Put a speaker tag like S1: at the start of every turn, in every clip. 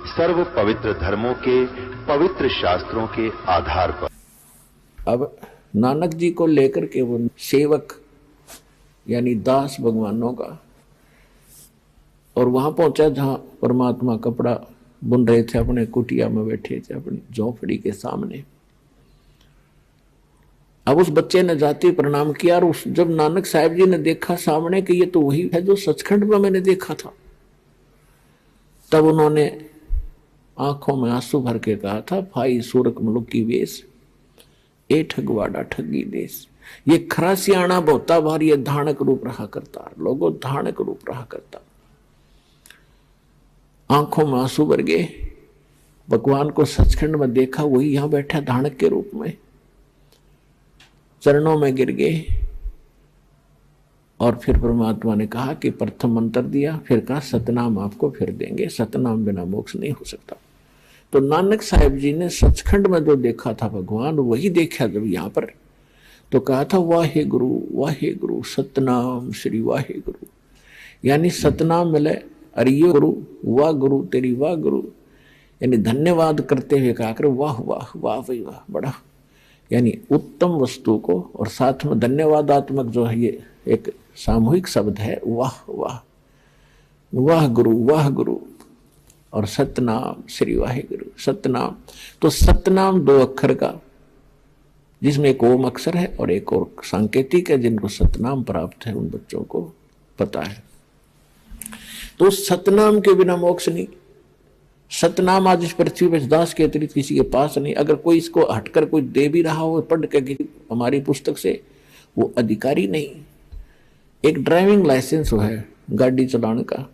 S1: सर्व पवित्र धर्मों के पवित्र शास्त्रों के आधार पर।
S2: अब नानक जी को लेकर के वो सेवक यानी दास भगवानों का, और वहां पहुंचा जहां परमात्मा कपड़ा बुन रहे थे, अपने कुटिया में बैठे थे अपनी झोंपड़ी के सामने। अब उस बच्चे ने जाते प्रणाम किया, और जब नानक साहब जी ने देखा सामने कि ये तो वही है जो सचखंड में मैंने देखा था, तब उन्होंने आंखों में आंसू भर के कहा था, भाई सूरक मुलुक की वेश, ए ठगवाड़ा ठगी देश। ये खरा सियाणा बहुता भार, ये धानक रूप रहा करता, लोगों धानक रूप रहा करता। आंखों में आंसू भर गए, भगवान को सचखंड में देखा, वही यहां बैठा धानक के रूप में, चरणों में गिर गए। और फिर परमात्मा ने कहा कि प्रथम मंत्र दिया, फिर कहा सतनाम आपको फिर देंगे, सतनाम बिना मोक्ष नहीं हो सकता। तो नानक साहिब जी ने सचखंड में जो देखा था भगवान, वही देखा जब यहाँ पर, तो कहा था वाहे गुरु सतनाम श्री वाहे गुरु। यानी सतनाम मिले, अरे ये गुरु वाह गुरु तेरी वाह गुरु, यानी धन्यवाद करते हुए कहा कर वाह वाह वाह भाई वाह, बड़ा यानी उत्तम वस्तु को, और साथ में धन्यवादात्मक जो है ये एक सामूहिक शब्द है, वाह वाह वाह गुरु और सतनाम श्री वाहे गुरु। सतनाम, तो सतनाम दो अक्षर का, जिसमें एक ओम अक्षर है और एक और सांकेतिक है, जिनको सतनाम प्राप्त है उन बच्चों को पता है। तो सतनाम के बिना मोक्ष नहीं। सतनाम आज इस पृथ्वी पर दास के अतिरिक्त किसी के पास नहीं। अगर कोई इसको हटकर कोई दे भी रहा हो पढ़ के हमारी पुस्तक से, वो अधिकारी नहीं। एक ड्राइविंग लाइसेंस है गाड़ी चलाने का,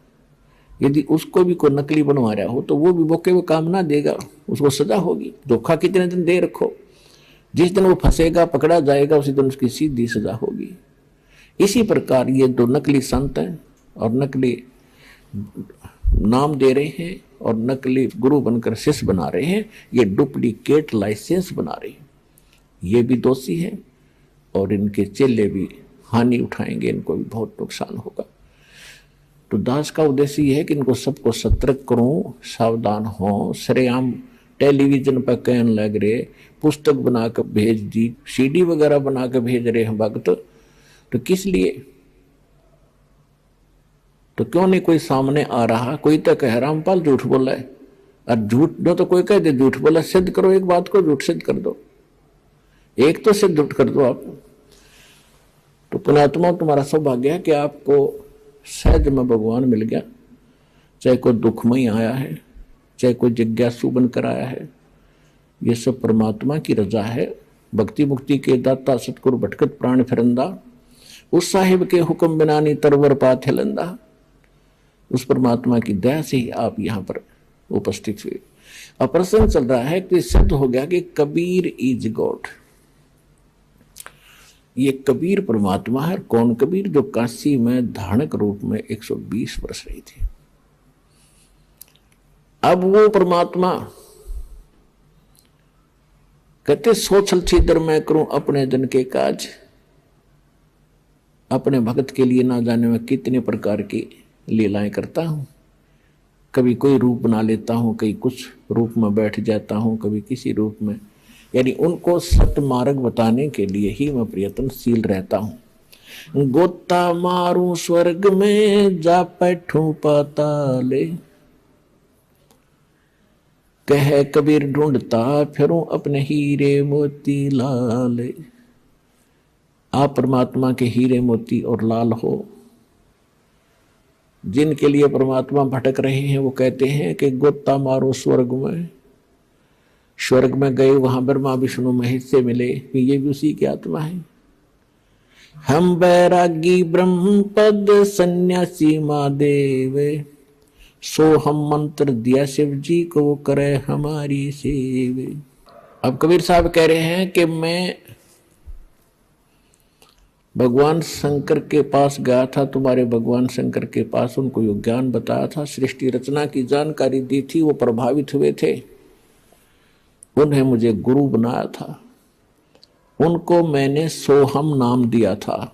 S2: यदि उसको भी कोई नकली बनवा रहा हो तो वो भी मौके में काम ना देगा, उसको सजा होगी। धोखा कितने दिन दे रखो, जिस दिन वो फंसेगा पकड़ा जाएगा उसी दिन उसकी सीधी सजा होगी। इसी प्रकार ये दो नकली संत हैं और नकली नाम दे रहे हैं और नकली गुरु बनकर शिष्य बना रहे हैं, ये डुप्लीकेट लाइसेंस बना रहे हैं। ये भी दोषी है और इनके चेले भी हानि उठाएंगे, इनको भी बहुत नुकसान होगा। तो दास का उद्देश्य यह है कि इनको सबको सतर्क करूं, सावधान हो। सरेआम टेलीविजन पर कहने लग रहे, पुस्तक बनाकर भेज दी, सीडी वगैरह बनाकर भेज रहे हैं भक्त, तो किस लिए? तो क्यों नहीं कोई सामने आ रहा? कोई तो कह रामपाल झूठ बोला है, और झूठ जो तो कोई कह दे झूठ बोला, सिद्ध करो एक बात को, झूठ सिद्ध कर दो, एक तो सिद्ध कर दो आप। तो पुण्यात्मा तुम्हारा सौभाग्य है कि आपको सहज में भगवान मिल गया, चाहे कोई दुखमय आया है, चाहे कोई जिज्ञासु बनकर आया है, ये सब परमात्मा की रजा है। भक्ति मुक्ति के दाता सतगुरु भटकत प्राण फिरंदा, उस साहिब के हुक्म बिना नी तरवर पाथ हिलंदा। उस परमात्मा की दया से ही आप यहाँ पर उपस्थित हुए। अब प्रसंग चल रहा है कि सिद्ध हो गया कि कबीर इज गॉड। ये कबीर परमात्मा है। कौन कबीर? जो काशी में धानक रूप में 120 वर्ष रही थी। अब वो परमात्मा कहते सोचल छिदर मैं करूं अपने जन के काज, अपने भगत के लिए ना जाने में कितने प्रकार की लीलाएं करता हूं। कभी कोई रूप बना लेता हूं, कहीं कुछ रूप में बैठ जाता हूं, कभी किसी रूप में, यानी उनको सत्य मार्ग बताने के लिए ही मैं प्रयत्नशील रहता हूं। गोता मारूं स्वर्ग में जा बैठूं पाताले, कह कबीर ढूंढता फिरूं अपने हीरे मोती लाले। आप परमात्मा के हीरे मोती और लाल हो। जिनके लिए परमात्मा भटक रहे हैं वो कहते हैं कि गोता मारो स्वर्ग में। स्वर्ग में गए, वहां ब्रह्मा विष्णु महेश से मिले, ये भी उसी की आत्मा है। हम बैरागी ब्रह्म पद सन्यासी महादेव, सो हम मंत्र दिया शिव जी को करे हमारी सेव। अब कबीर साहब कह रहे हैं कि मैं भगवान शंकर के पास गया था, तुम्हारे भगवान शंकर के पास, उनको यो ज्ञान बताया था, सृष्टि रचना की जानकारी दी थी, वो प्रभावित हुए थे, उन्हें मुझे गुरु बनाया था, उनको मैंने सोहम नाम दिया था।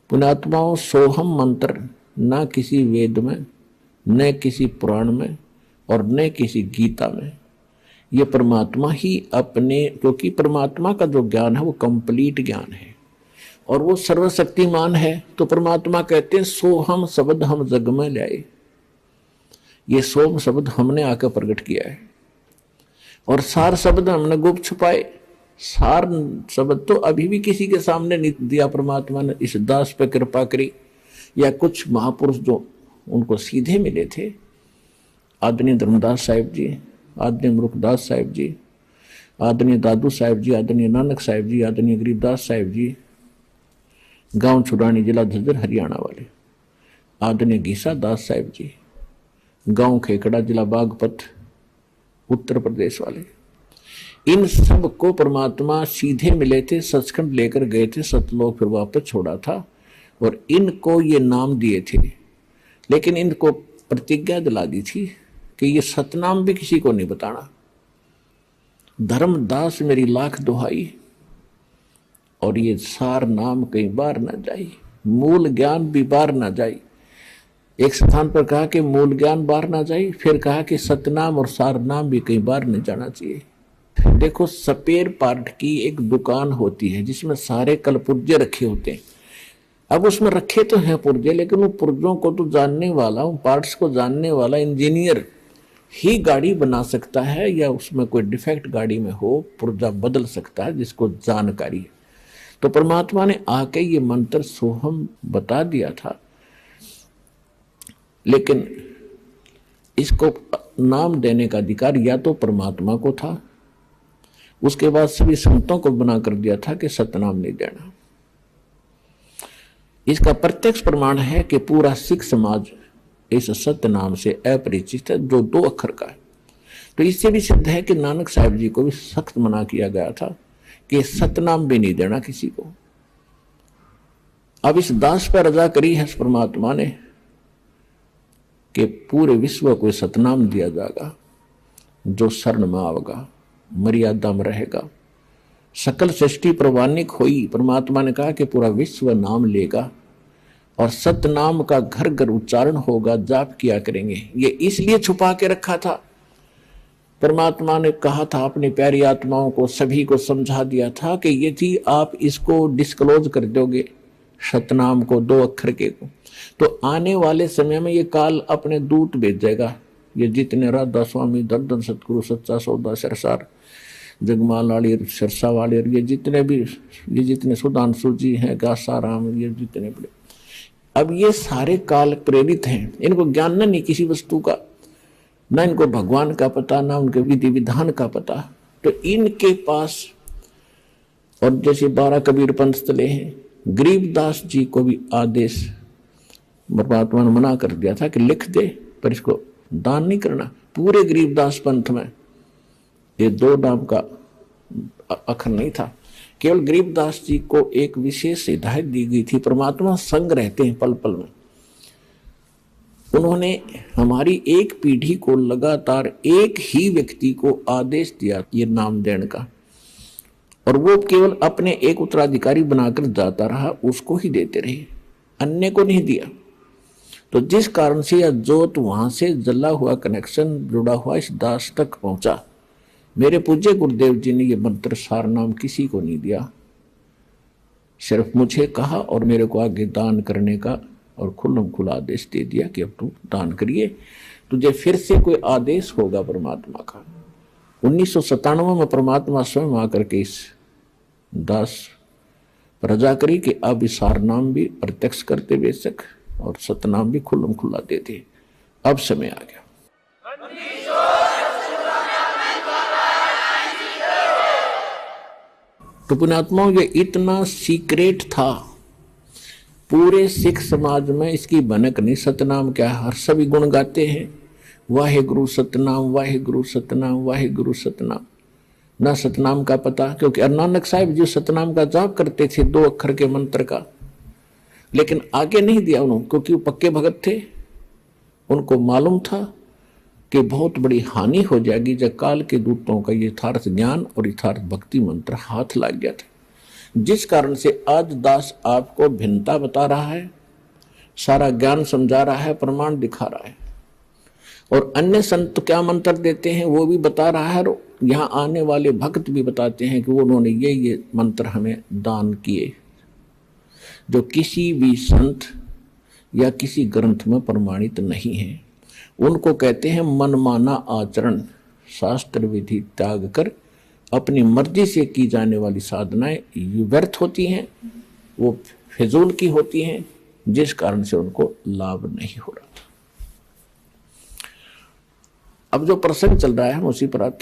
S2: पुण्यात्माओं, सोहम मंत्र ना किसी वेद में, न किसी पुराण में और न किसी गीता में। ये परमात्मा ही अपने, क्योंकि परमात्मा का जो ज्ञान है वो कंप्लीट ज्ञान है और वो सर्वशक्तिमान है। तो परमात्मा कहते हैं सोहम शब्द हम जग में लाए। ये सोम शब्द हमने आकर प्रकट किया है और सार शब्द हमने गुप्त छुपाए। सार शब्द तो अभी भी किसी के सामने नहीं दिया परमात्मा ने। इस दास पे कृपा करी, या कुछ महापुरुष जो उनको सीधे मिले थे, आदरणीय धर्मदास साहिब जी, आदरणीय मुरुखदास साहिब जी, आदरणीय दादू साहिब जी, आदरणीय नानक साहिब जी, आदरणीय गरीबदास साहिब जी, गांव छुड़ानी जिला झज्जर हरियाणा वाले, आदरणीय घीसा दास साहिब जी, गांव खेकड़ा जिला बागपत उत्तर प्रदेश वाले, इन सब को परमात्मा सीधे मिले थे, सचखंड लेकर गए थे, सतलोक फिर वापस छोड़ा था और इनको ये नाम दिए थे। लेकिन इनको प्रतिज्ञा दिला दी थी कि ये सतनाम भी किसी को नहीं बताना। धर्मदास मेरी लाख दुहाई, और ये सार नाम कहीं बाहर ना जाए, मूल ज्ञान भी बाहर ना जाए। एक स्थान पर कहा कि मूल ज्ञान बाहर ना जाए, फिर कहा कि सतनाम और सार नाम भी कहीं बाहर नहीं जाना चाहिए। देखो, स्पेयर पार्ट की एक दुकान होती है जिसमें सारे कलपुर्जे रखे होते हैं। अब उसमें रखे तो हैं पुर्जे, लेकिन वो पुर्जों को तो जानने वाला, उन पार्ट्स को जानने वाला इंजीनियर ही गाड़ी बना सकता है, या उसमें कोई डिफेक्ट गाड़ी में हो पुर्जा बदल सकता है जिसको जानकारी है। तो परमात्मा ने आके ये मंत्र सोहम बता दिया था, लेकिन इसको नाम देने का अधिकार या तो परमात्मा को था, उसके बाद सभी संतों को बना कर दिया था कि सतनाम नहीं देना। इसका प्रत्यक्ष प्रमाण है कि पूरा सिख समाज इस सत्य नाम से अपरिचित है, जो 2 अक्षर का है। तो इससे भी सिद्ध है कि नानक साहिब जी को भी सख्त मना किया गया था कि सतनाम भी नहीं देना किसी को। अब इस दास पर रजा करी है परमात्मा ने कि पूरे विश्व को सतनाम दिया जाएगा, जो शरण में आवेगा मर्यादा में रहेगा। सकल सृष्टि प्रवानिक हुई, परमात्मा ने कहा कि पूरा विश्व नाम लेगा और सतनाम का घर घर उच्चारण होगा, जाप किया करेंगे। ये इसलिए छुपा के रखा था, परमात्मा ने कहा था अपनी प्यारी आत्माओं को, सभी को समझा दिया था कि यदि आप इसको डिस्क्लोज कर दोगे सतनाम को, 2 अक्षर के को, तो आने वाले समय में ये काल अपने दूत भेजेगा। ये जितने राधा स्वामी, दर्दन सतगुरु, सच्चा सौदा, सरसार, जगमाल वाली, सरसा वाले, ये जितने सुधांशु जी हैं, गासाराम, ये जितने बड़े, अब ये सारे काल प्रेरित हैं। इनको ज्ञान नहीं किसी वस्तु का, ना इनको भगवान का पता, ना उनके विधि विधान का पता। तो इनके पास, और जैसे 12 कबीर पंथ चले हैं, गरीबदास जी को भी आदेश परमात्मा ने मना कर दिया था कि लिख दे, पर इसको दान नहीं करना। पूरे गरीबदास पंथ में ये 2 नाम का अक्षर नहीं था, केवल गरीबदास जी को एक विशेष हिदायत दी गई थी। परमात्मा संग रहते हैं पल पल में। उन्होंने हमारी एक पीढ़ी को लगातार एक ही व्यक्ति को आदेश दिया ये नाम देने का, और वो केवल अपने एक उत्तराधिकारी बनाकर जाता रहा, उसको ही देते रहे, अन्य को नहीं दिया। तो जिस कारण से यह जोत वहां से जला हुआ कनेक्शन जुड़ा हुआ इस दास तक पहुंचा। मेरे पूज्य गुरुदेव जी ने यह मंत्र सार नाम किसी को नहीं दिया, सिर्फ मुझे कहा और मेरे को आगे दान करने का और खुल्लम खुला आदेश दे दिया कि अब तू दान करिए, तुझे फिर से कोई आदेश होगा परमात्मा का। 1997 में परमात्मा स्वयं आकर के इस दास प्रजा करी कि अब इस सार नाम भी प्रत्यक्ष करते बेशक और सतनाम भी खुल्लम खुला देते। अब समय आ गया। तो पुण्यात्माओं, ये इतना सीक्रेट था, पूरे सिख समाज में इसकी भनक नहीं। सतनाम क्या है, हर सभी गुण गाते हैं, वाहे गुरु सतनाम, वाहे गुरु सतनाम, वाहे गुरु सतनाम। ना सतनाम का पता, क्योंकि नानक साहिब जो सतनाम का जाप करते थे 2 अक्षर के मंत्र का, लेकिन आगे नहीं दिया उन्होंने, क्योंकि वो पक्के भगत थे। उनको मालूम था कि बहुत बड़ी हानि हो जाएगी जब काल के दूतों का यथार्थ ज्ञान और यथार्थ भक्ति मंत्र हाथ लग गया था। जिस कारण से आज दास आपको भिन्नता बता रहा है, सारा ज्ञान समझा रहा है, प्रमाण दिखा रहा है। और अन्य संत क्या मंत्र देते हैं वो भी बता रहा है, और यहाँ आने वाले भक्त भी बताते हैं कि वो उन्होंने ये मंत्र हमें दान किए, जो किसी भी संत या किसी ग्रंथ में प्रमाणित नहीं है। उनको कहते हैं मनमाना आचरण, शास्त्र विधि त्याग कर अपनी मर्जी से की जाने वाली साधनाएं व्यर्थ होती हैं, वो फिजूल की होती हैं, जिस कारण से उनको लाभ नहीं हो रहा था। अब जो प्रसंग चल रहा है हम उसी पर आते हैं।